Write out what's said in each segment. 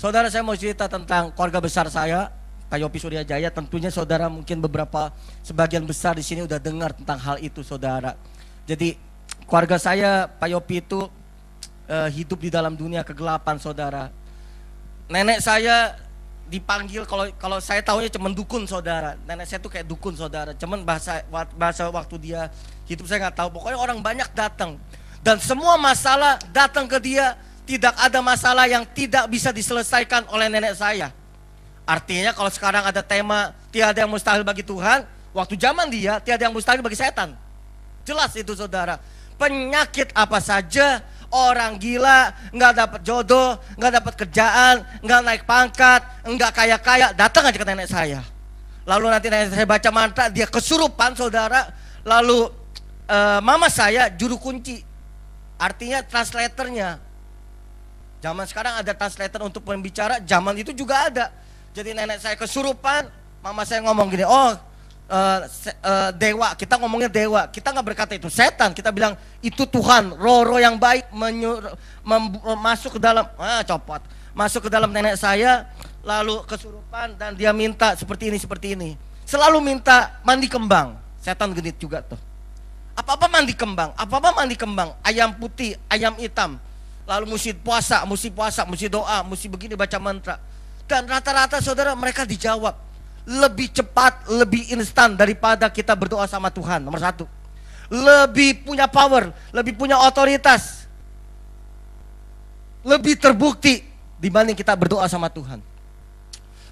Saudara, saya mau cerita tentang keluarga besar saya, Pak Yopi Suryajaya. Tentunya saudara mungkin sebagian besar di sini udah dengar tentang hal itu, saudara. Jadi keluarga saya, Pak Yopi itu hidup di dalam dunia kegelapan, saudara. Nenek saya dipanggil, kalau saya tahunya cuma dukun, saudara. Nenek saya tuh kayak dukun, saudara. Cuman bahasa waktu dia hidup saya nggak tahu. Pokoknya orang banyak datang dan semua masalah datang ke dia. Tidak ada masalah yang tidak bisa diselesaikan oleh nenek saya. Artinya kalau sekarang ada tema tiada yang mustahil bagi Tuhan, waktu zaman dia tiada yang mustahil bagi setan. Jelas itu, saudara. Penyakit apa saja, orang gila, nggak dapat jodoh, nggak dapat kerjaan, nggak naik pangkat, nggak kaya-kaya, datang aja ke nenek saya. Lalu nanti nenek saya baca mantra, dia kesurupan, saudara. Lalu mama saya juru kunci, artinya translatornya. Zaman sekarang ada translator untuk pembicara, zaman itu juga ada. Jadi nenek saya kesurupan, mama saya ngomong gini, dewa, kita ngomongnya dewa. Kita nggak berkata itu setan, kita bilang itu Tuhan, roh-roh yang baik masuk ke dalam, masuk ke dalam nenek saya, lalu kesurupan dan dia minta seperti ini. Selalu minta mandi kembang, setan genit juga tuh. Apa-apa mandi kembang, ayam putih, ayam hitam. Lalu mesti puasa, mesti doa, mesti begini baca mantra. Dan rata-rata, saudara, mereka dijawab lebih cepat, lebih instan daripada kita berdoa sama Tuhan. Nomor satu, lebih punya power, lebih punya otoritas, lebih terbukti dibanding kita berdoa sama Tuhan.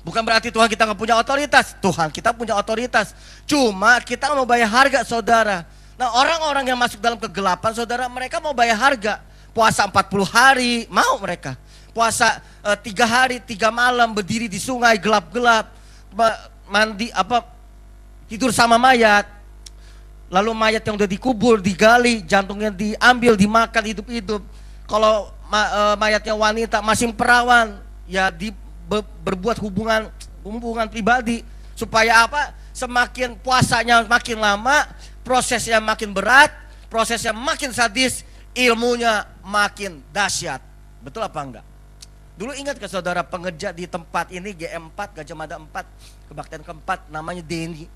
Bukan berarti Tuhan kita nggak punya otoritas. Tuhan kita punya otoritas, cuma kita mau bayar harga, saudara. Nah, orang-orang yang masuk dalam kegelapan, saudara, mereka mau bayar harga. Puasa 40 hari, mau mereka. Puasa 3 hari 3 malam berdiri di sungai gelap-gelap, mandi tidur sama mayat. Lalu mayat yang udah dikubur, digali, jantungnya diambil, dimakan hidup-hidup. Kalau mayatnya wanita masih perawan, ya berbuat hubungan pribadi. Supaya apa? Semakin puasanya makin lama, prosesnya makin berat, prosesnya makin sadis, ilmunya makin dahsyat. Betul apa enggak? Dulu ingat ke saudara pengerja di tempat ini, GM4, Gajah Mada 4, kebaktian keempat, namanya Denny.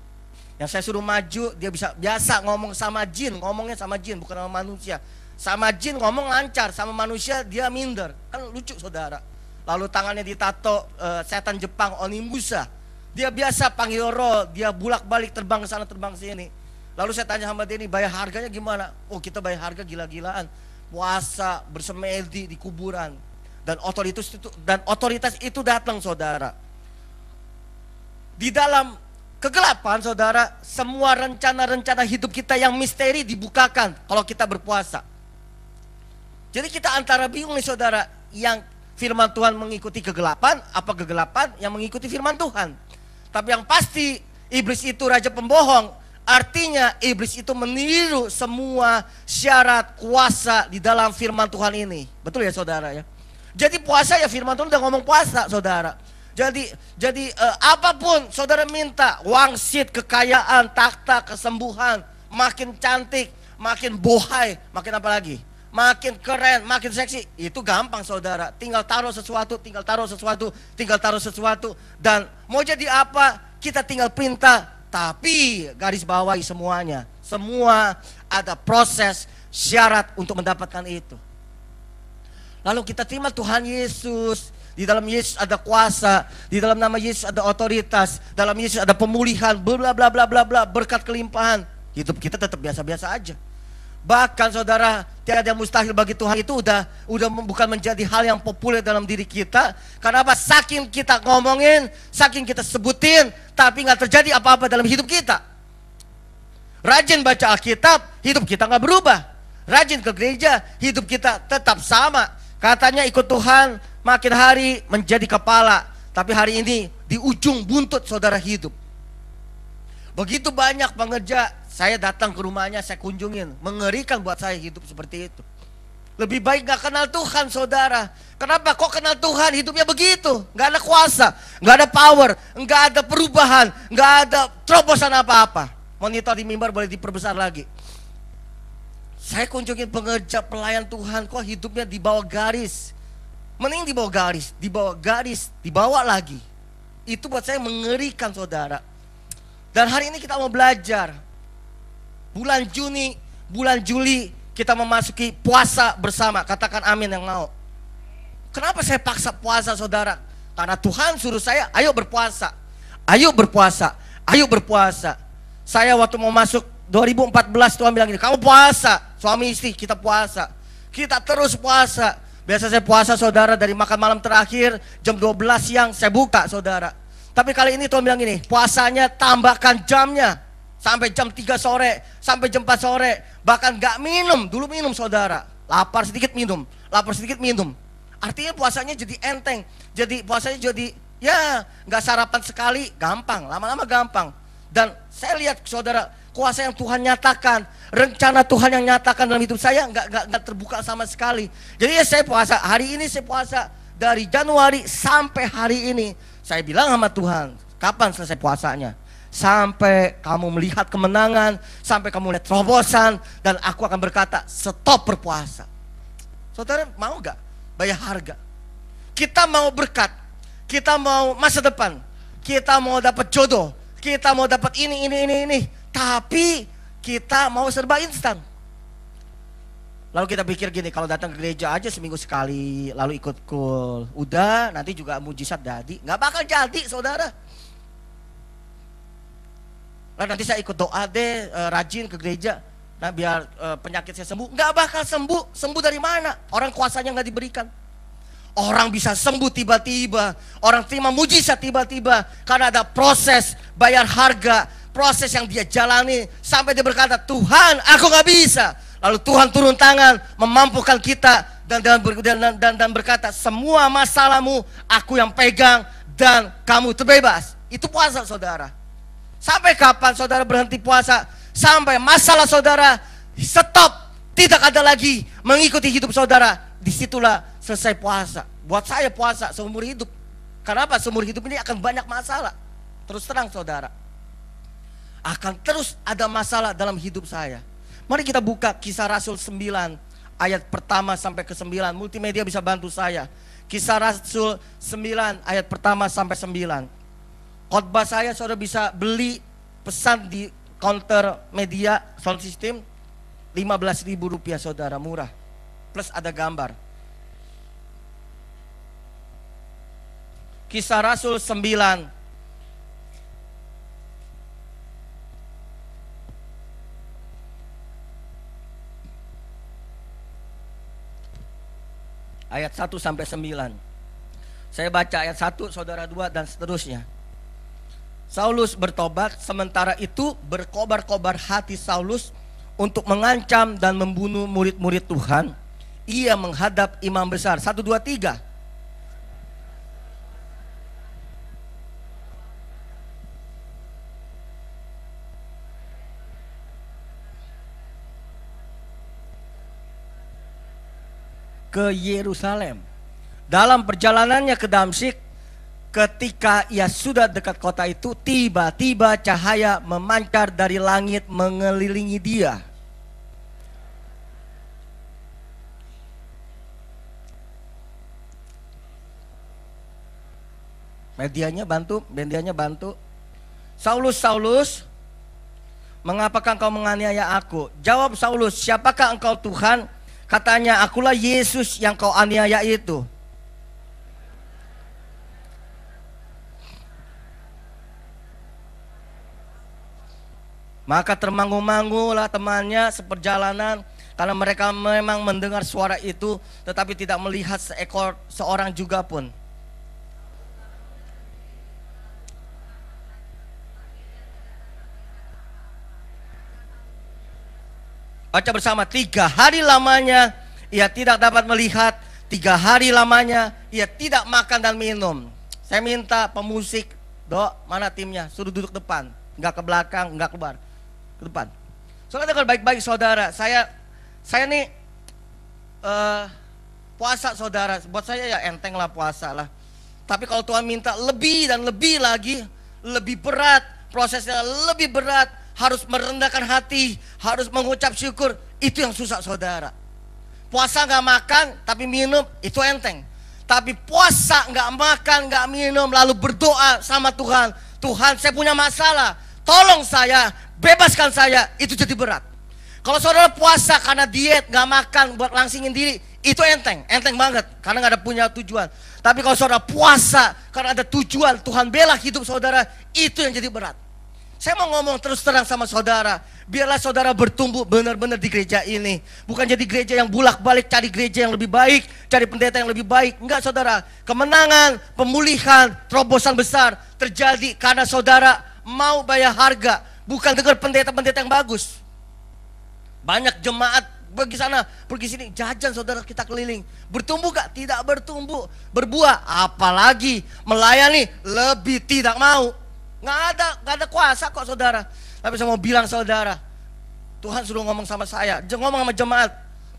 Yang saya suruh maju, dia biasa ngomong sama jin, ngomongnya sama jin, bukan sama manusia. Sama jin ngomong lancar, sama manusia dia minder. Kan lucu, saudara. Lalu tangannya ditato setan Jepang Onimusa. Dia biasa panggil roh, dia bulak-balik terbang ke sana terbang sini. Lalu saya tanya sama Denny, bayar harganya gimana? Oh, kita bayar harga gila-gilaan. Puasa, bersemedi di kuburan. Dan otoritas itu datang, saudara. Di dalam kegelapan, saudara, semua rencana-rencana hidup kita yang misteri dibukakan kalau kita berpuasa. Jadi kita antara bingung nih, saudara, yang firman Tuhan mengikuti kegelapan, apa kegelapan yang mengikuti firman Tuhan. Tapi yang pasti, iblis itu raja pembohong. Artinya iblis itu meniru semua syarat kuasa di dalam firman Tuhan ini. Betul ya, saudara ya? Jadi puasa ya firman Tuhan udah ngomong puasa, saudara. Jadi apapun saudara minta, wangsit, kekayaan, takhta, kesembuhan, makin cantik, makin bohai, makin apa lagi? Makin keren, makin seksi. Itu gampang, saudara. Tinggal taruh sesuatu, dan mau jadi apa? Kita tinggal perintah. Tapi garis bawahi semuanya. Semua ada proses syarat untuk mendapatkan itu. Lalu kita terima Tuhan Yesus. Di dalam Yesus ada kuasa, di dalam nama Yesus ada otoritas, dalam Yesus ada pemulihan, bla bla bla bla bla, berkat kelimpahan. Hidup kita tetap biasa-biasa aja. Bahkan, saudara, tiada yang mustahil bagi Tuhan itu udah bukan menjadi hal yang populer dalam diri kita. Karena apa? Saking kita ngomongin, saking kita sebutin, tapi nggak terjadi apa-apa dalam hidup kita. Rajin baca Alkitab, hidup kita nggak berubah. Rajin ke gereja, hidup kita tetap sama. Katanya ikut Tuhan, makin hari menjadi kepala. Tapi hari ini di ujung buntut saudara hidup. Begitu banyak pengerja, saya datang ke rumahnya, saya kunjungin. Mengerikan buat saya hidup seperti itu. Lebih baik gak kenal Tuhan, saudara. Kenapa kok kenal Tuhan hidupnya begitu? Gak ada kuasa, gak ada power, gak ada perubahan, gak ada terobosan apa-apa. Monitor di mimbar boleh diperbesar lagi. Saya kunjungin pengerja pelayan Tuhan, kok hidupnya di bawah garis. Mending di bawah garis, dibawa lagi. Itu buat saya mengerikan saudara. Dan hari ini kita mau belajar. Bulan Juni, bulan Juli kita memasuki puasa bersama. Katakan amin yang mau. Kenapa saya paksa puasa saudara? Karena Tuhan suruh saya, ayo berpuasa. Ayo berpuasa, ayo berpuasa. Saya waktu mau masuk 2014 Tuhan bilang gini, kamu puasa. Suami istri kita puasa. Kita terus puasa. Biasa saya puasa saudara dari makan malam terakhir jam 12 siang saya buka saudara. Tapi kali ini Tuhan bilang gini, puasanya tambahkan jamnya. Sampai jam 3 sore, sampai jam 4 sore. Bahkan gak minum, dulu minum saudara. Lapar sedikit minum, lapar sedikit minum. Artinya puasanya jadi enteng. Jadi puasanya jadi ya gak sarapan sekali, gampang, lama-lama gampang. Dan saya lihat saudara, kuasa yang Tuhan nyatakan, rencana Tuhan yang nyatakan dalam hidup saya gak terbuka sama sekali. Jadi ya saya puasa, hari ini saya puasa. Dari Januari sampai hari ini saya bilang sama Tuhan, kapan selesai puasanya? Sampai kamu melihat kemenangan, sampai kamu lihat terobosan, dan aku akan berkata, stop berpuasa. Saudara mau gak bayar harga? Kita mau berkat, kita mau masa depan, kita mau dapat jodoh, kita mau dapat ini. Tapi kita mau serba instan. Lalu kita pikir gini, kalau datang ke gereja aja seminggu sekali, lalu ikut kul, udah nanti juga mujizat jadi. Gak bakal jadi saudara. Lalu nanti saya ikut doa deh, rajin ke gereja, nah biar penyakit saya sembuh. Gak bakal sembuh. Sembuh dari mana? Orang kuasanya gak diberikan. Orang bisa sembuh tiba-tiba, orang terima mujizat tiba-tiba, karena ada proses bayar harga, proses yang dia jalani sampai dia berkata, Tuhan aku gak bisa. Lalu Tuhan turun tangan memampukan kita dan berkata, semua masalahmu aku yang pegang dan kamu terbebas. Itu puasa saudara. Sampai kapan saudara berhenti puasa? Sampai masalah saudara stop, tidak ada lagi mengikuti hidup saudara. Disitulah selesai puasa. Buat saya puasa seumur hidup. Kenapa? Seumur hidup ini akan banyak masalah. Terus terang saudara, akan terus ada masalah dalam hidup saya. Mari kita buka Kisah Rasul 9 ayat pertama sampai ke 9. Multimedia bisa bantu saya. Kisah Rasul 9 ayat pertama sampai 9. Khotbah saya saudara bisa beli, pesan di counter media sound system, Rp15.000 saudara, murah. Plus ada gambar. Kisah Rasul 9 ayat 1 sampai 9. Saya baca ayat 1, saudara 2 dan seterusnya. Saulus bertobat, sementara itu berkobar-kobar hati Saulus untuk mengancam dan membunuh murid-murid Tuhan. Ia menghadap imam besar. 1, 2, 3. Ke Yerusalem. Dalam perjalanannya ke Damsyik, ketika ia sudah dekat kota itu, tiba-tiba cahaya memancar dari langit mengelilingi dia. Medianya bantu. Saulus, Saulus, mengapakah engkau menganiaya aku? Jawab Saulus, siapakah engkau Tuhan? Katanya, akulah Yesus yang kau aniaya itu. Maka termangu-mangulah temannya seperjalanan, karena mereka memang mendengar suara itu, tetapi tidak melihat seorang juga pun. Baca bersama. 3 hari lamanya ia tidak dapat melihat, 3 hari lamanya ia tidak makan dan minum. Saya minta pemusik, mana timnya? Suruh duduk depan, enggak ke belakang, enggak keluar, ke depan. Saudara dengar baik-baik saudara, saya nih puasa saudara, buat saya ya enteng lah puasa lah. Tapi kalau Tuhan minta lebih dan lebih lagi, lebih berat, prosesnya lebih berat, harus merendahkan hati, harus mengucap syukur, itu yang susah saudara. Puasa gak makan tapi minum, itu enteng. Tapi puasa, nggak makan, nggak minum, lalu berdoa sama Tuhan. Tuhan, saya punya masalah, tolong saya, bebaskan saya. Itu jadi berat. Kalau saudara puasa karena diet, nggak makan, buat langsingin diri, itu enteng banget, karena nggak ada punya tujuan. Tapi kalau saudara puasa karena ada tujuan, Tuhan bela hidup saudara, itu yang jadi berat. Saya mau ngomong terus terang sama saudara, biarlah saudara bertumbuh benar-benar di gereja ini. Bukan jadi gereja yang bulak-balik cari gereja yang lebih baik, cari pendeta yang lebih baik. Enggak saudara, kemenangan, pemulihan, terobosan besar terjadi karena saudara mau bayar harga, bukan dengar pendeta-pendeta yang bagus. Banyak jemaat pergi sana, pergi sini, jajan saudara, kita keliling. Bertumbuh gak? Tidak bertumbuh. Berbuah, apalagi melayani, lebih tidak mau. Nggak ada kuasa kok saudara. Tapi saya mau bilang saudara, Tuhan suruh ngomong sama saya, ngomong sama jemaat.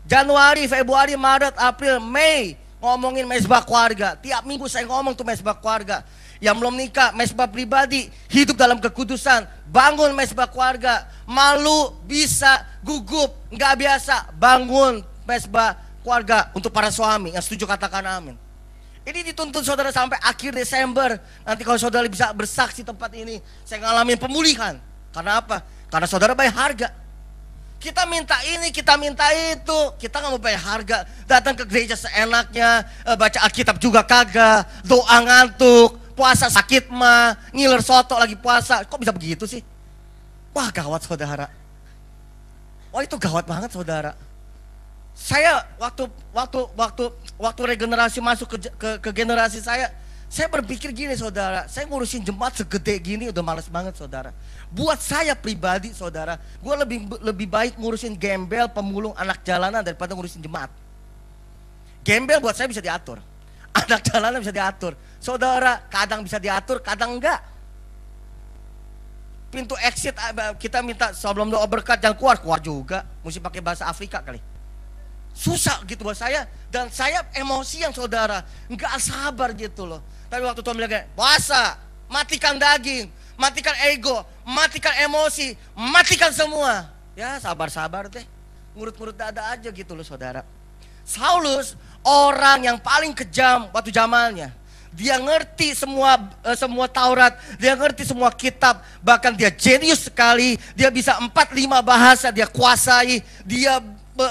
Januari, Februari, Maret, April, Mei, ngomongin mesbah keluarga. Tiap minggu saya ngomong tuh mesbah keluarga. Yang belum nikah, mesbah pribadi, hidup dalam kekudusan, bangun mesbah keluarga. Malu, bisa, gugup, nggak biasa, bangun mesbah keluarga. Untuk para suami yang setuju katakan amin. Ini dituntun saudara sampai akhir Desember. Nanti kalau saudara bisa bersaksi tempat ini, saya ngalamin pemulihan. Karena apa? Karena saudara bayar harga. Kita minta ini, kita minta itu, kita nggak mau bayar harga. Datang ke gereja seenaknya, baca Alkitab juga kagak, doa ngantuk, puasa sakit mah, ngiler soto lagi puasa. Kok bisa begitu sih? Wah, gawat saudara. Wah, itu gawat banget saudara. Saya waktu regenerasi masuk ke generasi saya berpikir gini saudara, saya ngurusin jemaat segede gini udah males banget saudara. Buat saya pribadi saudara, gue lebih baik ngurusin gembel, pemulung, anak jalanan daripada ngurusin jemaat. Gembel buat saya bisa diatur, anak jalanan bisa diatur. Saudara, kadang bisa diatur, kadang enggak. Pintu exit kita minta sebelum doa berkat jangan keluar juga, mesti pakai bahasa Afrika kali. Susah gitu buat saya. Dan saya emosian saudara, nggak sabar gitu loh. Tapi waktu Tuhan bilang kayak, puasa, matikan daging, matikan ego, matikan emosi, matikan semua. Ya sabar-sabar deh, ngurut-ngurut dada aja gitu loh saudara. Saulus orang yang paling kejam waktu zamannya. Dia ngerti semua Taurat, dia ngerti semua kitab, bahkan dia jenius sekali. Dia bisa 4-5 bahasa, dia kuasai, dia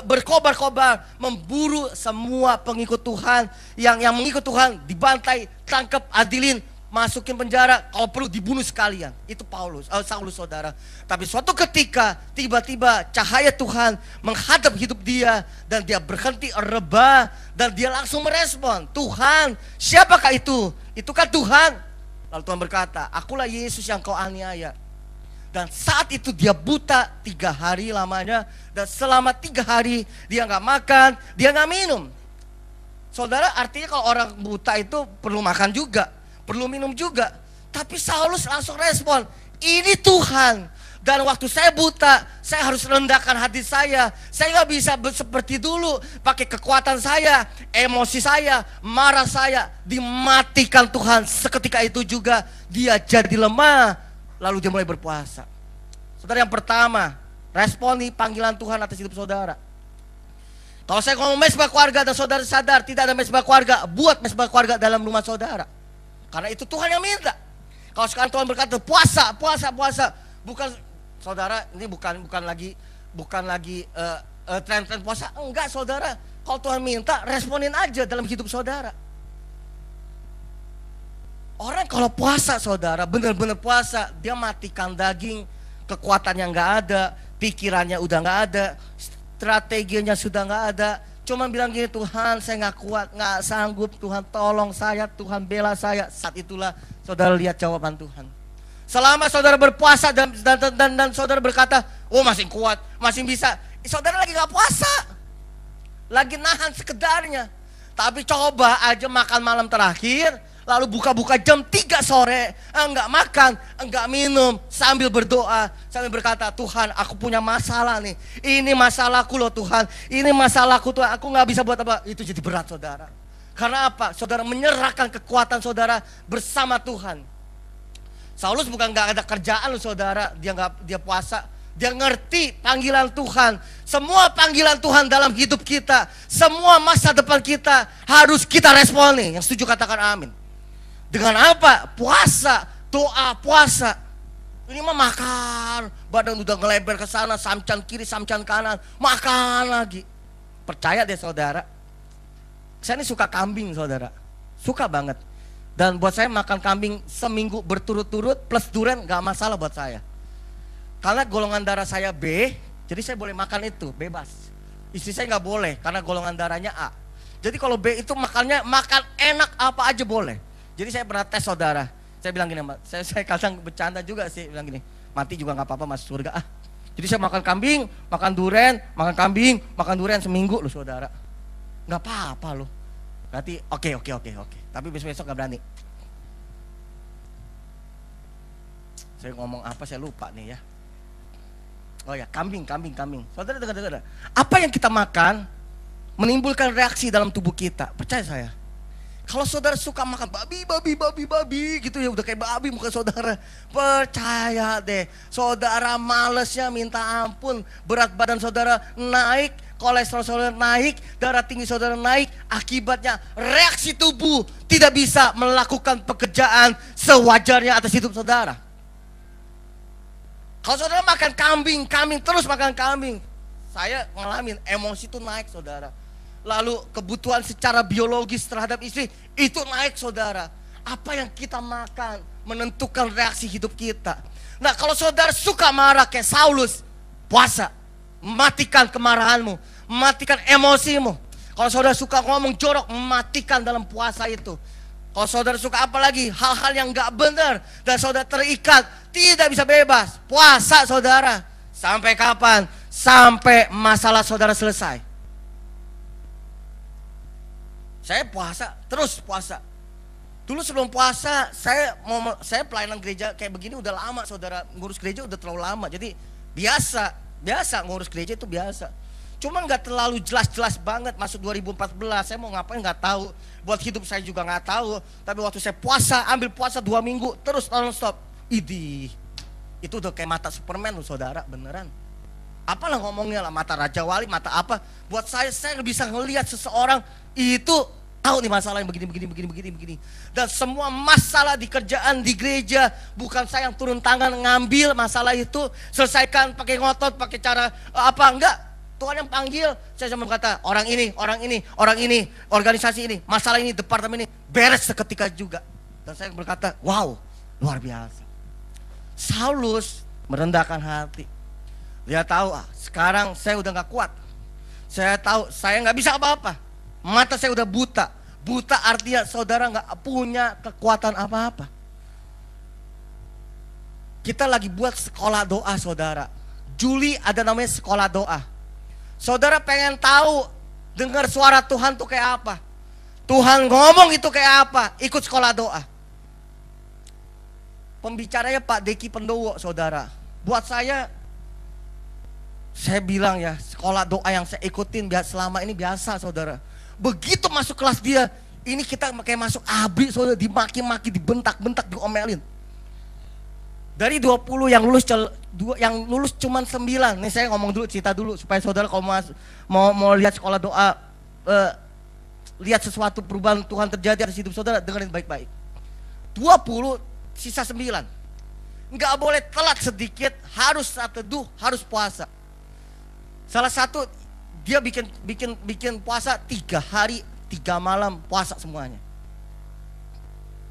berkobar-kobar memburu semua pengikut Tuhan yang mengikut Tuhan, dibantai, tangkap, adilin, masukin penjara, kalau perlu dibunuh sekalian. Itu Saulus saudara. Tapi suatu ketika tiba-tiba cahaya Tuhan menghadap hidup dia dan dia berhenti rebah dan dia langsung merespon, Tuhan, siapakah itu? Itu kan Tuhan. Lalu Tuhan berkata, akulah Yesus yang kau aniaya. Dan saat itu dia buta 3 hari lamanya. Dan selama 3 hari dia gak makan, dia gak minum. Saudara, artinya kalau orang buta itu perlu makan juga, perlu minum juga. Tapi Saulus langsung respon, ini Tuhan. Dan waktu saya buta, saya harus rendahkan hati saya. Saya gak bisa seperti dulu, pakai kekuatan saya, emosi saya, marah saya. Dimatikan Tuhan. Seketika itu juga dia jadi lemah. Lalu dia mulai berpuasa. Saudara, yang pertama, responi panggilan Tuhan atas hidup saudara. Kalau saya ngomong mesbah keluarga dan saudara sadar tidak ada mesbah keluarga, buat mesbah keluarga dalam rumah saudara. Karena itu Tuhan yang minta. Kalau sekarang Tuhan berkata puasa, bukan saudara, ini bukan lagi tren-tren puasa. Enggak saudara, kalau Tuhan minta responin aja dalam hidup saudara. Orang kalau puasa saudara, benar-benar puasa, dia matikan daging, kekuatannya nggak ada, pikirannya udah nggak ada, strateginya sudah nggak ada. Cuma bilang gini, Tuhan saya nggak kuat, nggak sanggup, Tuhan tolong saya, Tuhan bela saya. Saat itulah saudara lihat jawaban Tuhan. Selama saudara berpuasa dan saudara berkata, oh masih kuat, masih bisa. Saudara lagi nggak puasa, lagi nahan sekedarnya. Tapi coba aja makan malam terakhir, lalu buka-buka jam 3 sore, enggak makan, enggak minum, sambil berdoa, sambil berkata, Tuhan aku punya masalah nih, ini masalahku loh Tuhan, ini masalahku Tuhan, aku nggak bisa buat apa. Itu jadi berat saudara. Karena apa? Saudara menyerahkan kekuatan saudara bersama Tuhan. Saulus bukan nggak ada kerjaan loh saudara, dia puasa, Dia ngerti panggilan Tuhan. Semua panggilan Tuhan dalam hidup kita, semua masa depan kita harus kita responi. Yang setuju katakan amin. Dengan apa? Puasa, doa, puasa. Ini mah makan, badan udah ngelebar ke sana, samcan kiri, samcan kanan, makan lagi. Percaya deh saudara. Saya ini suka kambing saudara, suka banget. Dan buat saya makan kambing seminggu berturut-turut plus durian gak masalah buat saya. Karena golongan darah saya B, jadi saya boleh makan itu, bebas. Istri saya gak boleh, karena golongan darahnya A. Jadi kalau B itu makannya, makan enak apa aja boleh. Jadi saya pernah tes saudara, saya bilang gini, saya kadang bercanda juga sih, bilang gini, mati juga gak apa-apa masuk surga. Jadi saya makan kambing, makan durian, makan kambing, makan durian seminggu loh saudara. Gak apa-apa loh. Berarti oke. Tapi besok gak berani. Saya ngomong apa saya lupa nih ya. Oh ya, kambing. Saudara dengar. Apa yang kita makan menimbulkan reaksi dalam tubuh kita. Percaya saya. Kalau saudara suka makan babi gitu ya, udah kayak babi muka saudara. Percaya deh, saudara malesnya minta ampun. Berat badan saudara naik, kolesterol saudara naik, darah tinggi saudara naik. Akibatnya reaksi tubuh tidak bisa melakukan pekerjaan sewajarnya atas hidup saudara. Kalau saudara makan kambing, terus makan kambing, saya ngalamin emosi itu naik saudara. Lalu kebutuhan secara biologis terhadap istri itu naik saudara. Apa yang kita makan menentukan reaksi hidup kita. Nah kalau saudara suka marah kayak Saulus, puasa, matikan kemarahanmu, matikan emosimu. Kalau saudara suka ngomong jorok, matikan dalam puasa itu. Kalau saudara suka apa lagi, hal-hal yang gak benar dan saudara terikat, tidak bisa bebas, puasa saudara. Sampai kapan? Sampai masalah saudara selesai. Saya puasa, terus puasa. Dulu sebelum puasa, saya pelayanan gereja kayak begini udah lama saudara. Ngurus gereja udah terlalu lama, jadi biasa ngurus gereja itu biasa. Cuma gak terlalu jelas-jelas banget. Masuk 2014, saya mau ngapain gak tahu. Buat hidup saya juga gak tahu. Tapi waktu saya puasa, ambil puasa 2 minggu, terus non-stop. Idih, itu udah kayak mata Superman loh saudara, beneran. Apalah ngomongnya lah, mata Raja Wali, mata apa. Buat saya bisa ngelihat seseorang itu tahu nih masalah yang begini. Dan semua masalah di kerjaan, di gereja, bukan saya yang turun tangan ngambil masalah itu, selesaikan pakai ngotot, pakai cara apa, enggak. Tuhan yang panggil, saya cuma berkata, orang ini, organisasi ini, masalah ini, departemen ini, beres seketika juga. Dan saya berkata, wow, luar biasa. Saulus merendahkan hati. Dia tahu, sekarang saya udah gak kuat. Saya tahu, saya gak bisa apa-apa. Mata saya udah buta. Buta artinya saudara gak punya kekuatan apa-apa. Kita lagi buat sekolah doa saudara. Juli ada namanya sekolah doa. Saudara pengen tahu dengar suara Tuhan tuh kayak apa, Tuhan ngomong itu kayak apa, ikut sekolah doa. Pembicaranya Pak Deki Pendowo saudara. Buat saya bilang ya, sekolah doa yang saya ikutin selama ini biasa saudara. Begitu masuk kelas dia, ini kita kayak masuk abri saudara, dimaki-maki, dibentak-bentak, diomelin. Dari 20 yang lulus cuman 9. Nih saya ngomong dulu, cerita dulu supaya saudara kalau mau lihat sekolah doa, lihat sesuatu perubahan Tuhan terjadi atas hidup saudara, dengerin baik-baik. 20, sisa 9. Nggak boleh telat sedikit, harus saat teduh, harus puasa. Salah satu dia bikin puasa 3 hari 3 malam, puasa semuanya.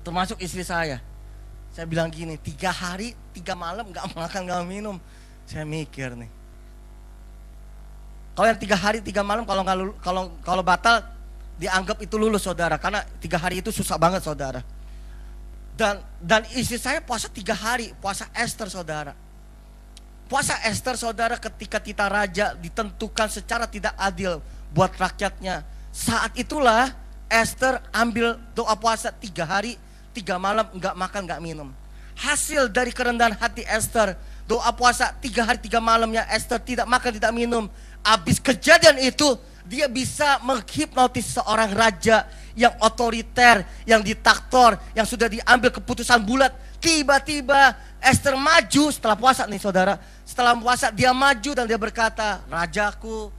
Termasuk istri saya. Saya bilang gini, 3 hari 3 malam gak makan gak minum. Saya mikir nih, kalau yang 3 hari 3 malam kalau batal dianggap itu lulus saudara, karena 3 hari itu susah banget saudara. Dan istri saya puasa 3 hari, puasa Esther saudara. Puasa Esther saudara, ketika Tita Raja ditentukan secara tidak adil buat rakyatnya. Saat itulah Esther ambil doa puasa 3 hari 3 malam, enggak makan, enggak minum. Hasil dari kerendahan hati Esther, doa puasa 3 hari 3 malamnya Esther tidak makan, tidak minum. Habis kejadian itu, dia bisa menghipnotis seorang raja yang otoriter, yang diktator, yang sudah diambil keputusan bulat. Tiba-tiba Ester maju setelah puasa nih saudara. Setelah puasa dia maju dan dia berkata, rajaku,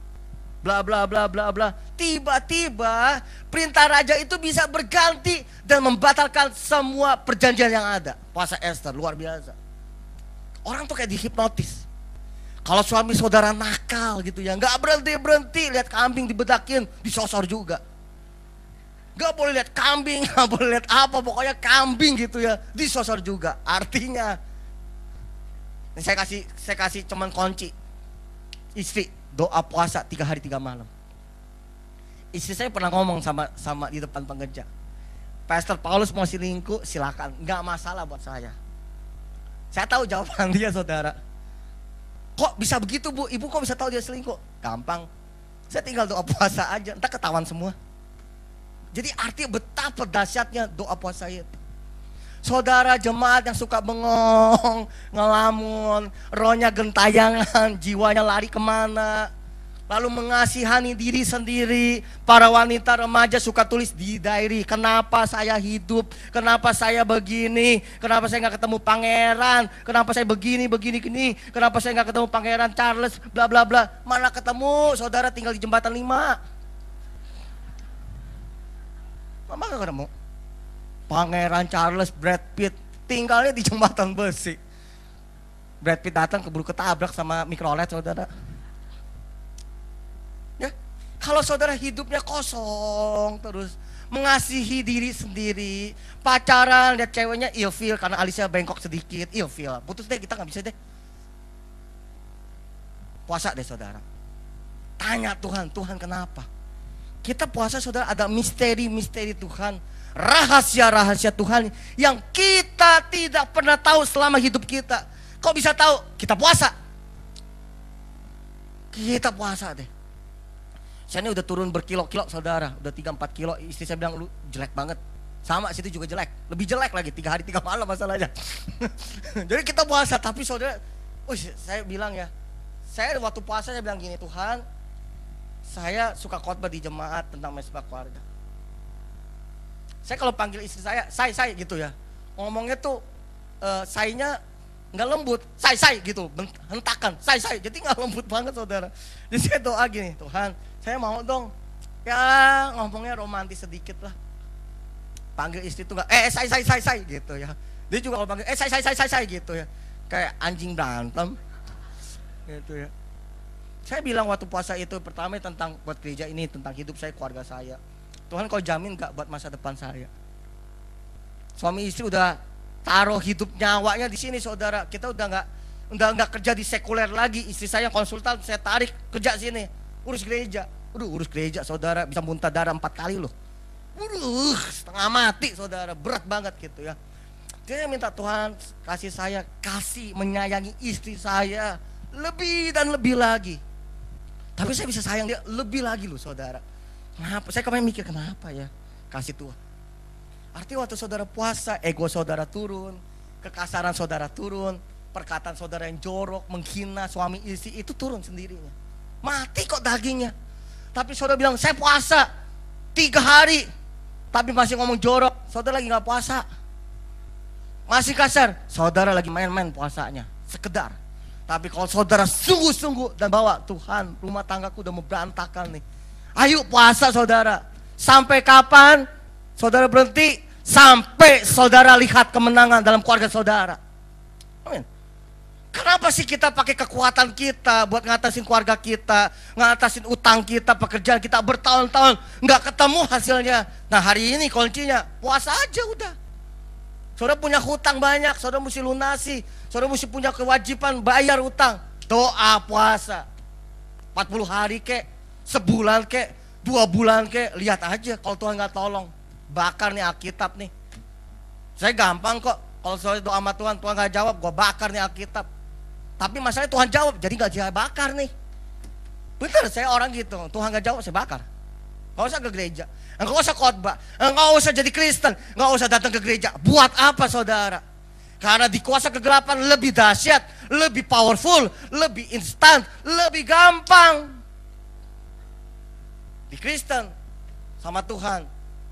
bla bla bla bla bla. Tiba-tiba perintah raja itu bisa berganti dan membatalkan semua perjanjian yang ada. Puasa Ester luar biasa. Orang tuh kayak dihipnotis. Kalau suami saudara nakal gitu ya, nggak berhenti lihat kambing dibedakin, disosor juga. Nggak boleh lihat kambing, nggak boleh lihat apa, pokoknya kambing gitu ya, disosor juga. Artinya, ini saya kasih cuman kunci. Istri doa puasa 3 hari 3 malam. Istri saya pernah ngomong sama di depan pengerja, Pastor Paulus mau selingkuh silakan, nggak masalah buat saya. Saya tahu jawaban dia saudara. Kok bisa begitu bu? Ibu kok bisa tahu dia selingkuh? Gampang. Saya tinggal doa puasa aja, entar ketahuan semua. Jadi artinya betapa dahsyatnya doa puasa itu. Saudara jemaat yang suka bengong, ngelamun, rohnya gentayangan, jiwanya lari kemana, lalu mengasihani diri sendiri. Para wanita remaja suka tulis di diary, kenapa saya hidup, kenapa saya begini, kenapa saya nggak ketemu pangeran, kenapa saya begini, kenapa saya nggak ketemu pangeran Charles, bla bla bla. Mana ketemu, saudara tinggal di jembatan 5. Mama gak ketemu. Pangeran Charles, Brad Pitt, tinggalnya di jembatan besi. Brad Pitt datang keburu ketabrak sama mikrolet saudara. Ya, kalau saudara hidupnya kosong terus, mengasihi diri sendiri, pacaran lihat ceweknya ilfil karena alisnya bengkok sedikit, ilfil, putus deh, kita nggak bisa deh. Puasa deh saudara. Tanya Tuhan, Tuhan kenapa? Kita puasa saudara, ada misteri-misteri Tuhan, rahasia-rahasia Tuhan yang kita tidak pernah tahu selama hidup kita. Kok bisa tahu? Kita puasa. Kita puasa deh. Saya ini udah turun berkilo-kilo saudara, udah 3-4 kilo. Istri saya bilang, lu jelek banget. Sama situ juga jelek, lebih jelek lagi, 3 hari 3 malam masalahnya. Jadi kita puasa, tapi saudara, saya bilang ya, saya waktu puasa saya bilang gini, Tuhan, saya suka khotbah di jemaat tentang mesbah keluarga. Saya kalau panggil istri saya, say gitu ya, ngomongnya tuh saynya nggak lembut, say gitu, hentakan, say, jadi nggak lembut banget saudara. Jadi saya doa gini, Tuhan, saya mau dong, ya ngomongnya romantis sedikit lah. Panggil istri tuh nggak, say gitu ya. Dia juga kalau panggil, say gitu ya, kayak anjing berantem, gitu ya. Saya bilang waktu puasa itu pertama tentang buat gereja ini, tentang hidup saya, keluarga saya. Tuhan kau jamin gak buat masa depan saya? Suami istri udah taruh hidup nyawanya di sini saudara. Kita udah nggak kerja di sekuler lagi. Istri saya konsultan, saya tarik kerja sini, urus gereja. Urus gereja saudara, bisa muntah darah 4 kali loh. Setengah mati saudara, berat banget gitu ya. Dia minta Tuhan kasih saya, kasih menyayangi istri saya lebih dan lebih lagi. Tapi saya bisa sayang dia lebih lagi loh saudara. Kenapa? Saya kemarin mikir kenapa ya kasih Tuhan. Artinya waktu saudara puasa, ego saudara turun, kekasaran saudara turun, perkataan saudara yang jorok, menghina suami istri itu turun sendirinya. Mati kok dagingnya. Tapi saudara bilang saya puasa 3 hari, tapi masih ngomong jorok, saudara lagi gak puasa. Masih kasar, saudara lagi main-main puasanya, sekedar. Tapi kalau saudara sungguh-sungguh dan bawa, Tuhan, rumah tanggaku udah mau berantakan nih. Ayo puasa saudara. Sampai kapan saudara berhenti? Sampai saudara lihat kemenangan dalam keluarga saudara. Amin. Kenapa sih kita pakai kekuatan kita buat ngatasin keluarga kita, ngatasin utang kita, pekerjaan kita bertahun-tahun nggak ketemu hasilnya. Nah hari ini kuncinya puasa aja udah. Saudara punya hutang banyak, saudara mesti lunasi. Saudara mesti punya kewajiban bayar utang. Doa puasa 40 hari kek, sebulan kek, 2 bulan kek. Lihat aja kalau Tuhan gak tolong. Bakar nih Alkitab nih. Saya gampang kok. Kalau saya doa sama Tuhan, Tuhan gak jawab, gue bakar nih Alkitab. Tapi masalahnya Tuhan jawab, jadi gak saya bakar nih. Bener, saya orang gitu. Tuhan gak jawab, saya bakar. Gak usah ke gereja, gak usah khotbah, gak usah jadi Kristen, gak usah datang ke gereja. Buat apa saudara? Karena di kuasa kegelapan lebih dahsyat, lebih powerful, lebih instan, lebih gampang. Di Kristen sama Tuhan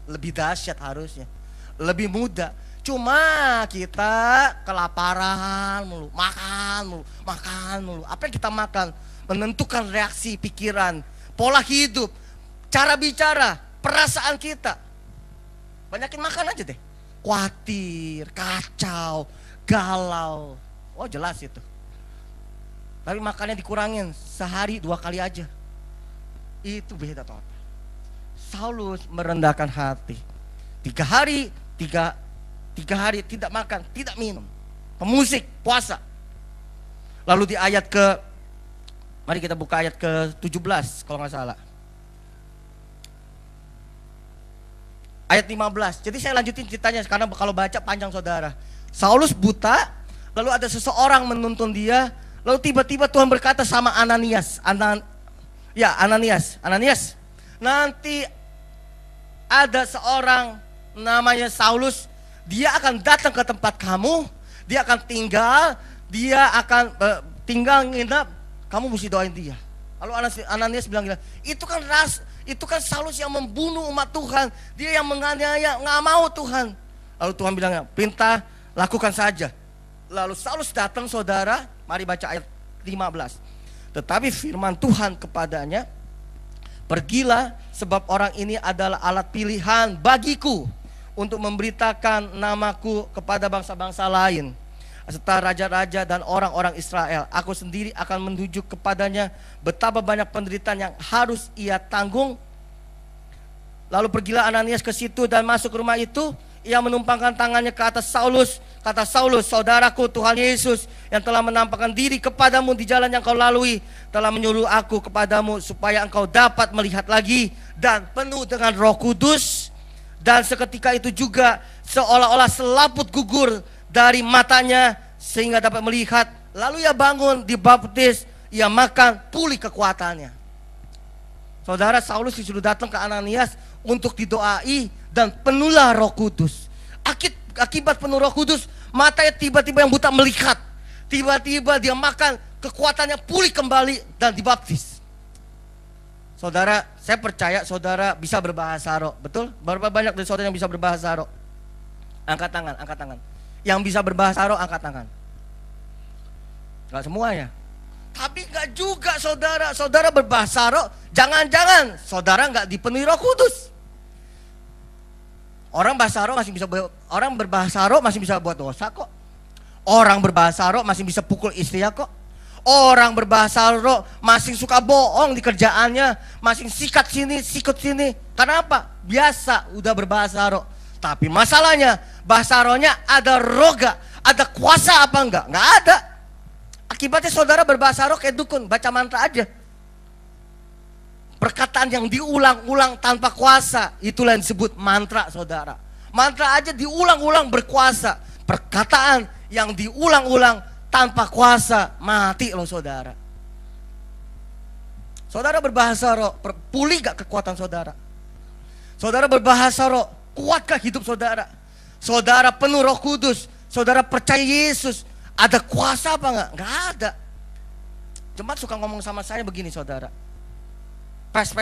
lebih dahsyat harusnya, lebih mudah. Cuma kita kelaparan mulu, makan mulu. Apa yang kita makan menentukan reaksi pikiran, pola hidup, cara bicara, perasaan kita. Banyakin makan aja deh. Khawatir, kacau, galau. Oh jelas itu. Tapi makannya dikurangin, sehari 2 kali aja. Itu beda total. Saulus merendahkan hati. 3 hari tidak makan, tidak minum, pemusik, puasa. Lalu di ayat mari kita buka ayat ke-17 kalau nggak salah. Ayat 15. Jadi saya lanjutin ceritanya karena kalau baca panjang saudara. Saulus buta, lalu ada seseorang menuntun dia, lalu tiba-tiba Tuhan berkata sama Ananias, Ananias, nanti ada seorang namanya Saulus, dia akan datang ke tempat kamu, dia akan tinggal nginap, kamu mesti doain dia. Lalu Ananias bilang, itu kan Saulus yang membunuh umat Tuhan, dia yang menganiaya, nggak mau Tuhan. Lalu Tuhan bilang, perintah, lakukan saja. Lalu Saulus datang saudara, mari baca ayat 15. Tetapi firman Tuhan kepadanya, pergilah sebab orang ini adalah alat pilihan bagiku untuk memberitakan namaku kepada bangsa-bangsa lain, serta raja-raja dan orang-orang Israel. Aku sendiri akan menunjuk kepadanya betapa banyak penderitaan yang harus ia tanggung. Lalu pergilah Ananias ke situ dan masuk ke rumah itu. Ia menumpangkan tangannya ke atas Saulus. Kata Saulus, saudaraku, Tuhan Yesus yang telah menampakkan diri kepadamu di jalan yang kau lalui, telah menyuruh aku kepadamu supaya engkau dapat melihat lagi dan penuh dengan Roh Kudus. Dan seketika itu juga seolah-olah selaput gugur dari matanya sehingga dapat melihat. Lalu ia bangun, dibaptis, ia makan, pulih kekuatannya. Saudara, Saulus disuruh datang ke Ananias untuk didoai dan penuhlah Roh Kudus. Akibat penuh Roh Kudus, matanya tiba-tiba yang buta melihat. Tiba-tiba dia makan, kekuatannya pulih kembali dan dibaptis. Saudara, saya percaya saudara bisa berbahasa roh. Betul? Berapa banyak dari saudara yang bisa berbahasa roh? Angkat tangan. Yang bisa berbahasa roh, angkat tangan. Gak semuanya. Tapi gak juga saudara. Saudara berbahasa roh, jangan-jangan saudara gak dipenuhi Roh Kudus. Orang berbahasa roh masih bisa buat dosa kok. Orang berbahasa roh masih bisa pukul istrinya kok. Orang berbahasa roh masih suka bohong di kerjaannya, masih sikat sini, sikut sini. Kenapa? Biasa udah berbahasa roh. Tapi masalahnya bahasa rohnya ada roga, ada kuasa apa enggak? Enggak ada. Akibatnya saudara berbahasa roh kayak dukun, baca mantra aja. Perkataan yang diulang-ulang tanpa kuasa, itulah yang disebut mantra saudara. Mantra aja diulang-ulang berkuasa. Perkataan yang diulang-ulang tanpa kuasa, mati loh saudara. Saudara berbahasa roh, pulih gak kekuatan saudara? Saudara berbahasa roh, kuatkah hidup saudara? Saudara penuh Roh Kudus, saudara percaya Yesus, ada kuasa apa enggak? Enggak ada. Jemaat suka ngomong sama saya begini saudara. Pes,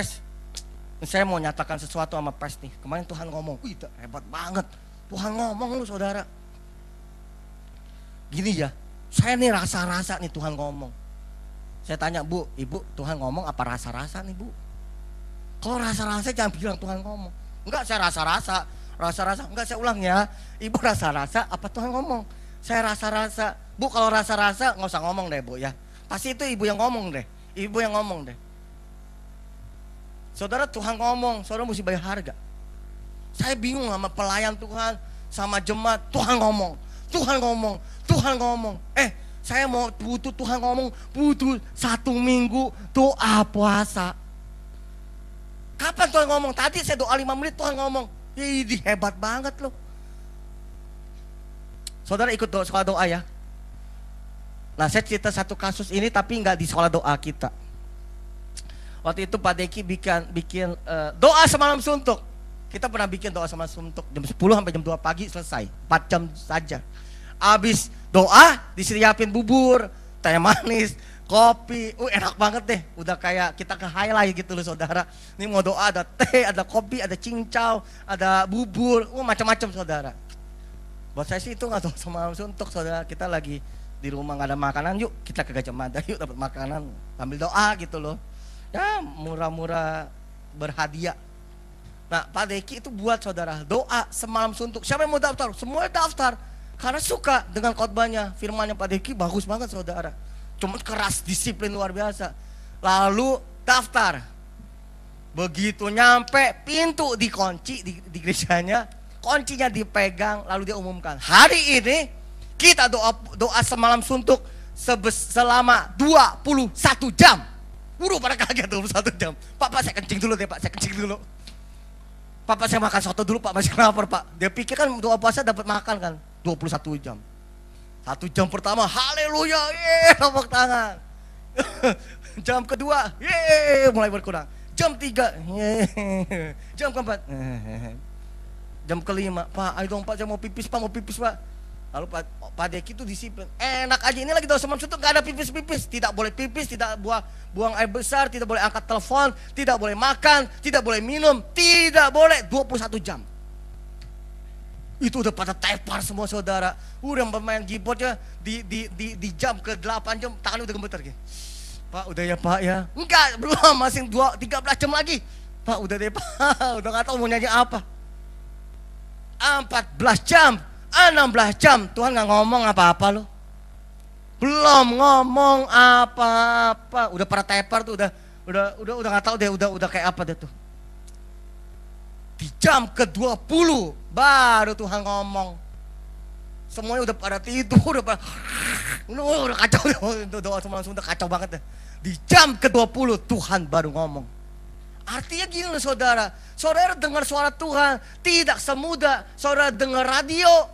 saya mau nyatakan sesuatu sama Pes nih. Kemarin Tuhan ngomong, wih hebat banget. Tuhan ngomong lu saudara. Gini ya, saya nih rasa-rasa nih Tuhan ngomong. Saya tanya, Bu, Ibu, Tuhan ngomong apa rasa-rasa nih Bu? Kalau rasa-rasa jangan bilang Tuhan ngomong. Enggak, saya rasa-rasa. Enggak, saya ulang ya. Ibu rasa-rasa apa Tuhan ngomong? Saya rasa-rasa. Bu, kalau rasa-rasa nggak usah ngomong deh Bu ya. Pasti itu Ibu yang ngomong deh. Ibu yang ngomong deh. Saudara, Tuhan ngomong, saudara mesti bayar harga. Saya bingung sama pelayan Tuhan, sama jemaat. Tuhan ngomong. Saya mau butuh Tuhan ngomong, butuh 1 minggu doa puasa. Kapan Tuhan ngomong? Tadi saya doa 5 menit Tuhan ngomong. Ini hebat banget loh. Saudara ikut sekolah doa ya. Nah, saya cerita satu kasus ini tapi nggak di sekolah doa kita. Waktu itu Pak Deki bikin doa semalam suntuk. Kita pernah bikin doa semalam suntuk jam 10 sampai jam 2 pagi selesai. 4 jam saja. Habis doa disiapin bubur, teh manis, kopi, enak banget deh. Udah kayak kita ke highlight gitu loh saudara. Ini mau doa ada teh, ada kopi, ada cincau, ada bubur, macam-macam saudara. Buat saya sih itu nggak semalam suntuk saudara. Kita lagi di rumah nggak ada makanan, yuk kita ke Gajah Mada, yuk dapat makanan, sambil doa gitu loh. Ya murah-murah berhadiah. Nah Pak Deki itu buat saudara doa semalam suntuk. Siapa yang mau daftar? Semuanya daftar. Karena suka dengan khotbahnya, firmannya Pak Deki bagus banget saudara. Cuma keras, disiplin luar biasa. Lalu daftar. Begitu nyampe pintu dikunci di gerejanya, kuncinya dipegang, lalu dia umumkan. Hari ini kita doa semalam suntuk selama 21 jam. Buru pada kaget 21 jam. Pak saya kencing dulu deh Pak, saya kencing dulu. Pak saya makan soto dulu Pak, masih lapar Pak. Dia pikir kan doa puasa dapat makan kan, 21 jam. 1 jam pertama, haleluya, tepuk tangan. Jam kedua, mulai berkurang. Jam 3, jam keempat, jam kelima, Pak, ayo dong Pak, saya mau pipis Pak. Lalu Pak Deki itu disiplin. Enak aja, ini lagi doa semalam suntuk, gak ada pipis. Tidak boleh pipis, tidak buang air besar, tidak boleh angkat telepon, tidak boleh makan, tidak boleh minum, tidak boleh 21 jam. Itu udah pada tepar semua saudara. Udah pemain keyboardnya di jam ke 8 jam tangan udah gemeter gitu. Pak udah ya Pak ya. Enggak, belum, masih 13 jam lagi. Pak udah deh Pak, udah gak tahu mau nyanyi apa. 14 jam, 16 jam, Tuhan gak ngomong apa-apa loh. Belum ngomong apa-apa. Udah pada tepar tuh, udah gak tahu deh, udah kayak apa deh tuh. Di jam ke-20 baru Tuhan ngomong. Semuanya udah pada tidur, udah kacau. Doa semalam suntuk kacau banget deh. Di jam ke-20 Tuhan baru ngomong. Artinya gini loh saudara. Saudara dengar suara Tuhan tidak semudah saudara dengar radio.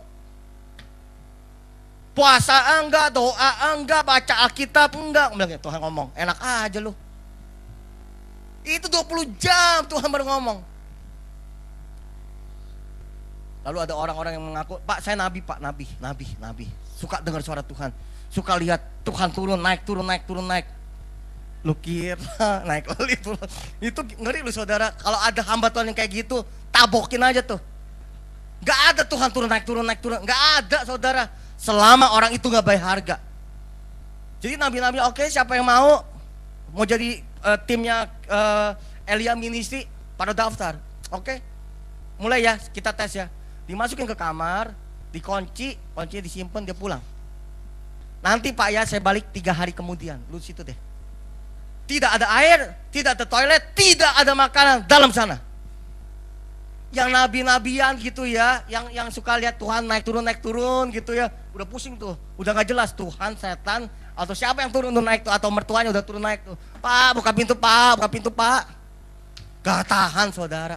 Puasa enggak, doa enggak, baca Alkitab enggak. Tuhan ngomong, enak aja loh. Itu 20 jam Tuhan baru ngomong. Lalu ada orang-orang yang mengaku, Pak saya nabi Pak, nabi. Suka dengar suara Tuhan. Suka lihat Tuhan turun, naik. Lu kira naik oli turun. Itu ngeri lu saudara. Kalau ada hamba Tuhan yang kayak gitu, tabokin aja tuh. Gak ada Tuhan turun naik. Gak ada saudara. Selama orang itu gak bayar harga. Jadi nabi-nabi oke, siapa yang mau jadi timnya Elia Ministry pada daftar. Oke. Mulai ya, kita tes ya. Dimasukin ke kamar, dikunci, kuncinya disimpan, dia pulang. Nanti Pak ya saya balik 3 hari kemudian, lu situ deh. Tidak ada air, tidak ada toilet, tidak ada makanan dalam sana. Yang nabi-nabian gitu ya, yang suka lihat Tuhan naik turun gitu ya, udah pusing tuh, udah gak jelas Tuhan, setan, atau siapa yang turun naik tuh, atau mertuanya udah turun naik tuh. Pak buka pintu Pak. Gak tahan saudara.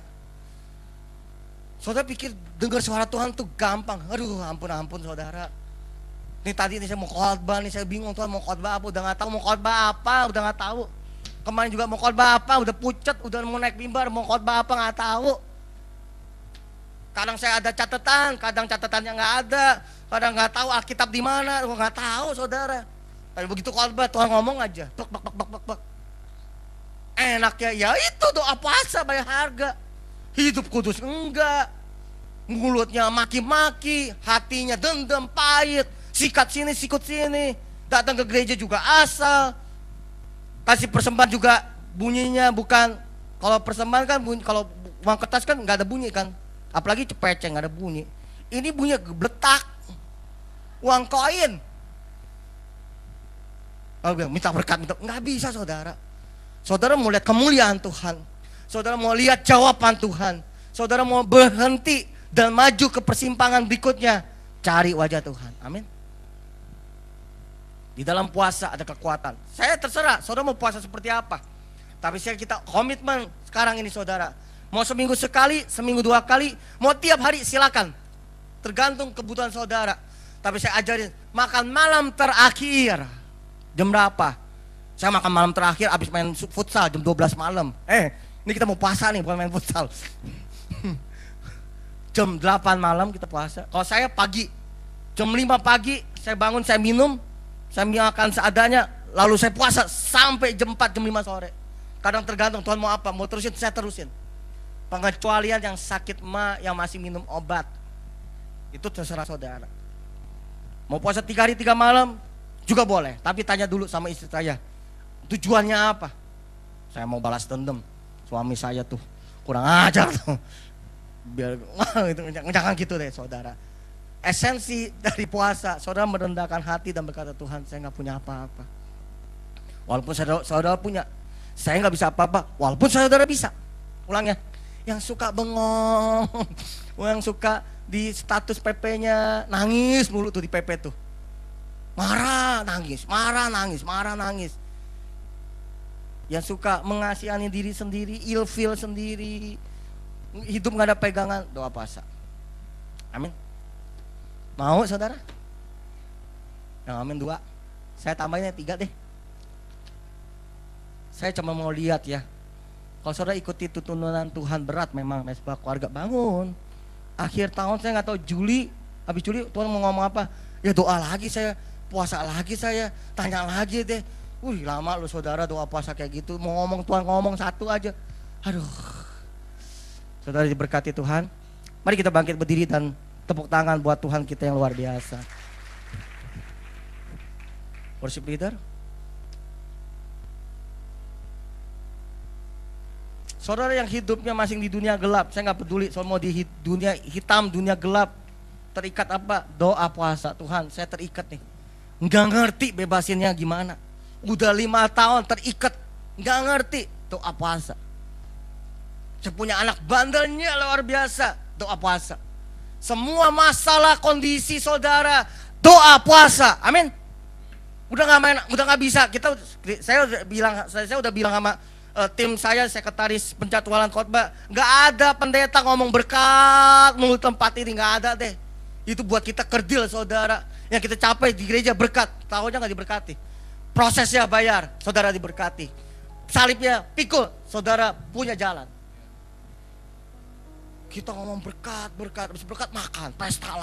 Saudara pikir dengar suara Tuhan tuh gampang. Aduh ampun saudara. Nih tadi nih saya mau khotbah nih, saya bingung Tuhan mau khotbah apa, udah gak tahu mau khotbah apa, udah gak tahu. Kemarin juga mau khotbah apa, udah pucat, udah mau naik mimbar, mau khotbah apa gak tahu. Kadang saya ada catatan, kadang catatannya gak ada, kadang gak tahu Alkitab di mana, gak tahu saudara. Tapi begitu khotbah Tuhan ngomong aja, bak. Enaknya ya itu doa puasa bayar harga. Hidup kudus enggak. Mulutnya maki-maki, hatinya dendam, pahit, sikat sini, sikut sini. Datang ke gereja juga asal. Kasih persembahan juga bunyinya bukan, kalau persembahan kan bunyi, kalau uang kertas kan nggak ada bunyi kan. Apalagi cepeceng nggak ada bunyi. Ini bunyinya gebletak. Uang koin. Kalau bilang minta berkat, nggak bisa saudara. Saudara mau lihat kemuliaan Tuhan. Saudara mau lihat jawaban Tuhan. Saudara mau berhenti dan maju ke persimpangan berikutnya, cari wajah Tuhan. Amin. Di dalam puasa ada kekuatan. Saya terserah, saudara mau puasa seperti apa. Tapi kita komitmen sekarang ini saudara. Mau seminggu sekali, seminggu 2 kali, mau tiap hari silakan. Tergantung kebutuhan saudara. Tapi saya ajarin, makan malam terakhir. Jam berapa? Saya makan malam terakhir abis main futsal jam 12 malam. Ini kita mau puasa nih, bukan main futsal. Jam 8 malam kita puasa. Kalau saya pagi, jam 5 pagi saya bangun, saya minum, saya makan seadanya, lalu saya puasa sampai jam 4, jam 5 sore. Kadang tergantung Tuhan mau apa, mau terusin, saya terusin. Pengecualian yang sakit yang masih minum obat, itu terserah saudara. Mau puasa 3 hari 3 malam juga boleh, tapi tanya dulu sama istri saya, tujuannya apa? Saya mau balas dendam, suami saya tuh kurang ajar tuh. Biar itu, jangan gitu deh saudara. Esensi dari puasa, saudara merendahkan hati dan berkata, Tuhan saya gak punya apa-apa. Walaupun saudara punya, saya gak bisa apa-apa, walaupun saudara bisa. Ulangnya, yang suka bengong, yang suka di status PP-nya nangis mulu tuh di PP tuh. Marah, nangis, marah, nangis, marah, nangis. Yang suka mengasihani diri sendiri, ilfil sendiri, hidup gak ada pegangan, doa puasa. Amin. Mau saudara? Yang amin 2. Saya tambahin 3 deh. Saya cuma mau lihat ya. Kalau saudara ikuti tuntunan Tuhan berat memang, Mesbah Keluarga bangun. Akhir tahun saya nggak tahu Juli, habis Juli Tuhan mau ngomong apa? Ya doa lagi saya, puasa lagi saya, tanya lagi deh. Lama lu saudara doa puasa kayak gitu, mau ngomong Tuhan ngomong satu aja. Aduh. Saudara diberkati Tuhan. Mari kita bangkit berdiri dan tepuk tangan buat Tuhan kita yang luar biasa. Worship leader. Saudara yang hidupnya masing di dunia gelap, saya nggak peduli soal mau di dunia hitam, dunia gelap, terikat apa? Doa puasa. Tuhan, saya terikat nih, nggak ngerti bebasinnya gimana. Udah 5 tahun terikat, nggak ngerti. Doa puasa. Saya punya anak bandelnya luar biasa, doa puasa. Semua masalah kondisi saudara, doa puasa. Amin. Udah nggak main, udah nggak bisa. Saya udah bilang sama tim saya, sekretaris penjadwalan khotbah, nggak ada pendeta ngomong berkat mulut tempat ini, nggak ada deh. Itu buat kita kerdil saudara. Yang kita capai di gereja berkat, tahunya nggak diberkati. Prosesnya bayar, saudara diberkati. Salibnya pikul, saudara punya jalan. Kita ngomong berkat, habis berkat makan, pesta.